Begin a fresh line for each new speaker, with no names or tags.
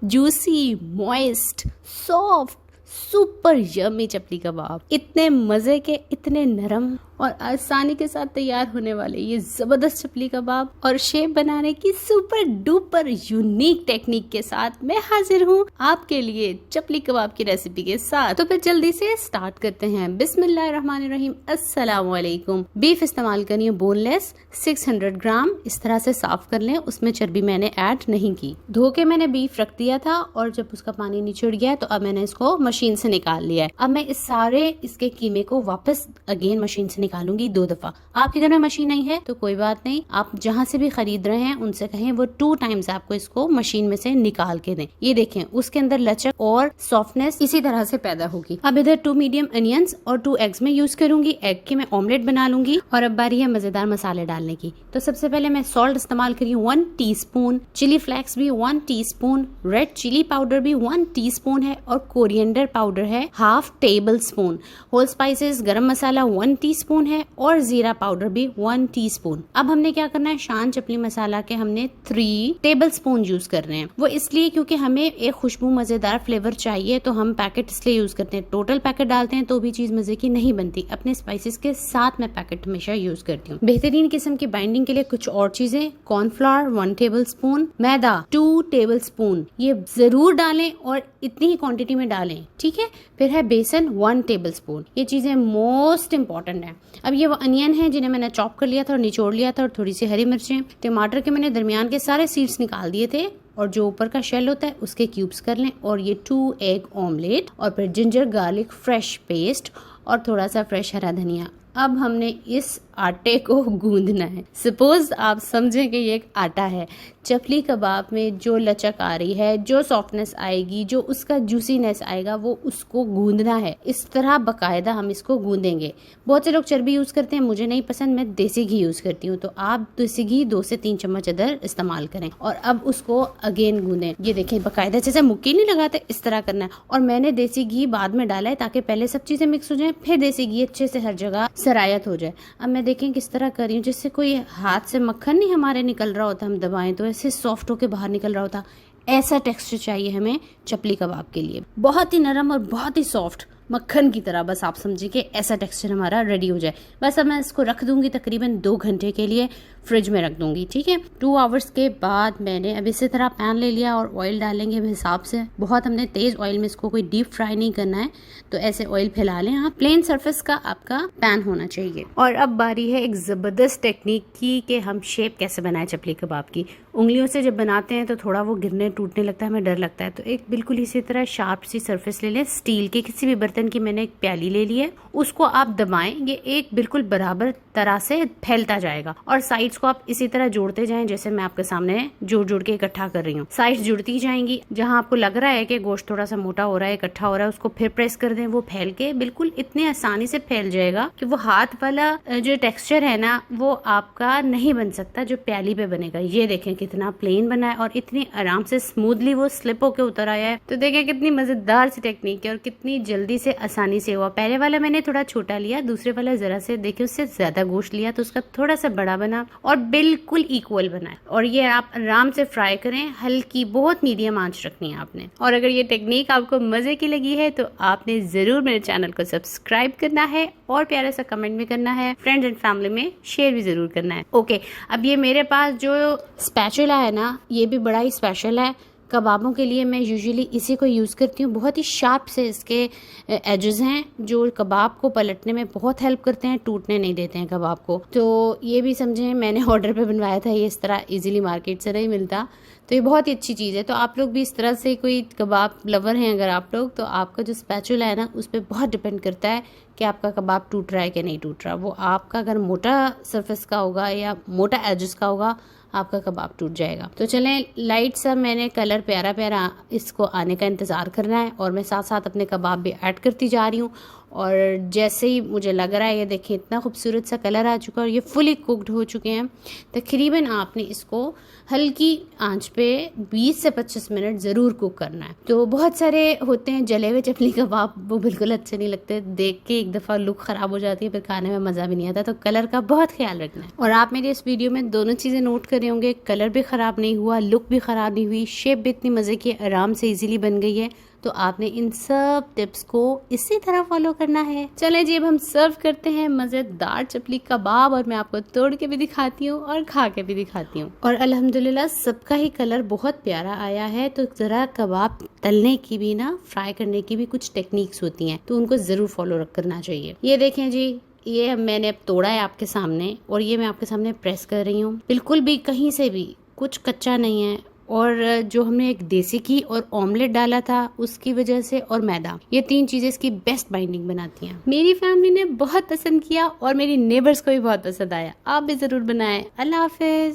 Juicy, moist, soft, super yummy chapli kebab. इतने मजे के, इतने नरम और आसानी के साथ तैयार होने वाले ये जबरदस्त चपली कबाब और शेप बनाने की सुपर डुपर यूनिक टेक्निक के साथ मैं हाजिर हूँ आपके लिए चपली कबाब की रेसिपी के साथ। तो फिर जल्दी से स्टार्ट करते हैं। बिस्मिल्लाहिर्रहमानिर्रहीम, अस्सलाम वालेकुम। बीफ इस्तेमाल करिए बोनलेस 600 ग्राम। इस तरह से साफ कर लें, उसमें चर्बी मैंने ऐड नहीं की। धो के मैंने बीफ रख दिया था और जब उसका पानी निचड़ गया तो अब मैंने इसको मशीन से निकाल लिया है। अब मैं इस सारे इसके कीमे को वापस अगेन मशीन से निकालूंगी 2 दफा। आपके घर में मशीन नहीं है तो कोई बात नहीं, आप जहाँ से भी खरीद रहे हैं उनसे कहें वो 2 टाइम्स आपको इसको मशीन में से निकाल के दें। ये देखें, उसके अंदर लचक और सॉफ्टनेस इसी तरह से पैदा होगी। अब इधर 2 मीडियम अनियंस और 2 एग्स में यूज करूंगी। एग के मैं ऑमलेट बना लूंगी और अब बारी है मजेदार मसाले डालने की। तो सबसे पहले मैं सॉल्ट इस्तेमाल करी 1 टीस्पून, चिली फ्लेक्स भी 1 टीस्पून, रेड चिली पाउडर भी 1 टीस्पून है और कोरिएंडर पाउडर है 1/2 टेबल स्पून। होल स्पाइसेस गरम मसाला 1 टीस्पून है और जीरा पाउडर भी 1 टीस्पून। अब हमने क्या करना है, शान चपली मसाला के हमने 3 टेबल स्पून यूज कर रहे हैं। वो इसलिए क्योंकि हमें एक खुशबू मजेदार फ्लेवर चाहिए, तो हम पैकेट इसलिए यूज करते हैं। टोटल पैकेट डालते हैं तो भी चीज मजे की नहीं बनती। अपने स्पाइसेस के साथ मैं पैकेट हमेशा यूज करती हूँ। बेहतरीन किस्म की बाइंडिंग के लिए कुछ और चीजें, कॉर्नफ्लावर 1 टेबल स्पून, मैदा 2 टेबल स्पून, ये जरूर डालें और इतनी ही क्वांटिटी में डालें, ठीक है। फिर है बेसन 1 टेबल स्पून। ये चीजें मोस्ट इम्पोर्टेंट है। अब ये वो अनियन है जिन्हें मैंने चॉप कर लिया था और निचोड़ लिया था, और थोड़ी सी हरी मिर्चें। टमाटर के मैंने दरमियान के सारे सीड्स निकाल दिए थे और जो ऊपर का शेल होता है उसके क्यूब्स कर लें। और ये 2 एग ऑमलेट और फिर जिंजर गार्लिक फ्रेश पेस्ट और थोड़ा सा फ्रेश हरा धनिया। अब हमने इस आटे को गूंदना है। सपोज आप समझें कि ये एक आटा है। चपली कबाब में जो लचक आ रही है, जो सॉफ्टनेस आएगी, जो उसका जूसीनेस आएगा, वो उसको गूंदना है। इस तरह बकायदा हम इसको गूंदेंगे। बहुत से लोग चर्बी यूज करते हैं, मुझे नहीं पसंद, मैं देसी घी यूज करती हूँ। तो आप देसी घी 2 से 3 चम्मच अदर इस्तेमाल करें और अब उसको अगेन गूंदें। ये देखें, बकायदा जैसे मुक्की नहीं लगाते इस तरह करना है। और मैंने देसी घी बाद में डाला है ताकि पहले सब चीजें मिक्स हो जाए, फिर देसी घी अच्छे से हर जगह सरायत हो जाए। अब मैं देखें किस तरह कर रही हूँ, जिससे कोई हाथ से मक्खन नहीं हमारे निकल रहा होता, हम दबाएं तो ऐसे सॉफ्ट होके बाहर निकल रहा होता। ऐसा टेक्सचर चाहिए हमें चपली कबाब के लिए, बहुत ही नरम और बहुत ही सॉफ्ट, मक्खन की तरह। बस आप समझिए कि ऐसा टेक्सचर हमारा रेडी हो जाए। बस अब मैं इसको रख दूंगी तकरीबन 2 घंटे के लिए, फ्रिज में रख दूंगी, ठीक है। 2 आवर्स के बाद मैंने अब इसी तरह पैन ले लिया और ऑयल डालेंगे अब हिसाब से। बहुत हमने तेज ऑयल में इसको कोई डीप फ्राई नहीं करना है, तो ऐसे ऑयल फैला लें आप। प्लेन सरफेस का आपका पैन होना चाहिए। और अब बारी है एक जबरदस्त टेक्निक की कि हम शेप कैसे बनाए चपली कबाब की। उंगलियों से जब बनाते हैं तो थोड़ा वो गिरने टूटने लगता है, हमें डर लगता है। तो एक बिल्कुल इसी तरह शार्प सी सरफेस ले लें। स्टील के किसी भी बर्तन की मैंने एक प्याली ले ली है, उसको आप दबाएं, ये एक बिल्कुल बराबर तरह से फैलता जाएगा। और साइड्स को आप इसी तरह जोड़ते जाएं, जैसे मैं आपके सामने जोड़ जोड़ के इकट्ठा कर रही हूँ। साइड्स जुड़ती जाएंगी। जहां आपको लग रहा है कि गोश्त थोड़ा सा मोटा हो रहा है, इकट्ठा हो रहा है, उसको फिर प्रेस कर दें। वो फैल के बिल्कुल इतने आसानी से फैल जाएगा कि वो हाथ वाला जो टेक्सचर है ना, वो आपका नहीं बन सकता जो प्याली पे बनेगा। ये देखें कितना प्लेन बना है और इतनी आराम से स्मूथली वो स्लिप होके उतर आया है। तो देखें कितनी मजेदार सी टेक्निक है और कितनी जल्दी से आसानी से हुआ। पहले वाला मैंने थोड़ा छोटा लिया, दूसरे वाला जरा से देखिए उससे ज्यादा गोश्त लिया तो उसका थोड़ा सा बड़ा बना और बिल्कुल इक्वल बना है। और ये आप आराम से फ्राई करें, हल्की बहुत मीडियम आंच रखनी है आपने। और अगर ये टेक्निक आपको मजे की लगी है तो आपने जरूर मेरे चैनल को सब्सक्राइब करना है और प्यारा सा कमेंट भी करना है। फ्रेंड्स एंड फैमिली में शेयर भी जरूर करना है। ओके, अब ये मेरे पास जो स्पैचुला है ना, ये भी बड़ा ही स्पेशल है। कबाबों के लिए मैं यूजुअली इसी को यूज़ करती हूँ। बहुत ही शार्प से इसके एजेस हैं जो कबाब को पलटने में बहुत हेल्प करते हैं, टूटने नहीं देते हैं कबाब को। तो ये भी समझें, मैंने ऑर्डर पे बनवाया था, ये इस तरह इजीली मार्केट से नहीं मिलता। तो ये बहुत ही अच्छी चीज़ है। तो आप लोग भी इस तरह से, कोई कबाब लवर हैं अगर आप लोग, तो आपका जो स्पैचुला है ना, उस पर बहुत डिपेंड करता है कि आपका कबाब टूट रहा है कि नहीं टूट रहा। वो आपका अगर मोटा सरफेस का होगा या मोटा एजेस का होगा, आपका कबाब टूट जाएगा। तो चलें, लाइट सा मैंने कलर प्यारा प्यारा इसको आने का इंतजार करना है और मैं साथ साथ अपने कबाब भी ऐड करती जा रही हूँ। और जैसे ही मुझे लग रहा है, ये देखिए इतना खूबसूरत सा कलर आ चुका है और ये फुली कुक्ड हो चुके हैं। तकरीबन आपने इसको हल्की आंच पे 20 से 25 मिनट ज़रूर कुक करना है। तो बहुत सारे होते हैं जले हुए चपली कबाब, वो बिल्कुल अच्छे नहीं लगते, देख के एक दफ़ा लुक ख़राब हो जाती है, फिर खाने में मज़ा भी नहीं आता। तो कलर का बहुत ख्याल रखना है। और आप मेरी इस वीडियो में दोनों चीज़ें नोट कर रहे होंगे, कलर भी ख़राब नहीं हुआ, लुक भी ख़राब नहीं हुई, शेप भी इतनी मज़े की आराम से ईजिली बन गई है। तो आपने इन सब टिप्स को इसी तरह फॉलो करना है। चले जी, अब हम सर्व करते हैं मज़ेदार चपली कबाब, और मैं आपको तोड़ के भी दिखाती हूँ और खा के भी दिखाती हूँ। और अल्हम्दुलिल्लाह सबका ही कलर बहुत प्यारा आया है। तो ज़रा कबाब तलने की भी ना, फ्राई करने की भी कुछ टेक्निक्स होती हैं, तो उनको ज़रूर फॉलो करना चाहिए। ये देखें जी, ये मैंने अब तोड़ा है आपके सामने, और ये मैं आपके सामने प्रेस कर रही हूँ। बिल्कुल भी कहीं से भी कुछ कच्चा नहीं है। और जो हमने एक देसी घी और ऑमलेट डाला था उसकी वजह से, और मैदा, ये 3 चीजें इसकी बेस्ट बाइंडिंग बनाती हैं। मेरी फैमिली ने बहुत पसंद किया और मेरी नेबर्स को भी बहुत पसंद आया। आप भी जरूर बनाएं। अल्लाह हाफिज।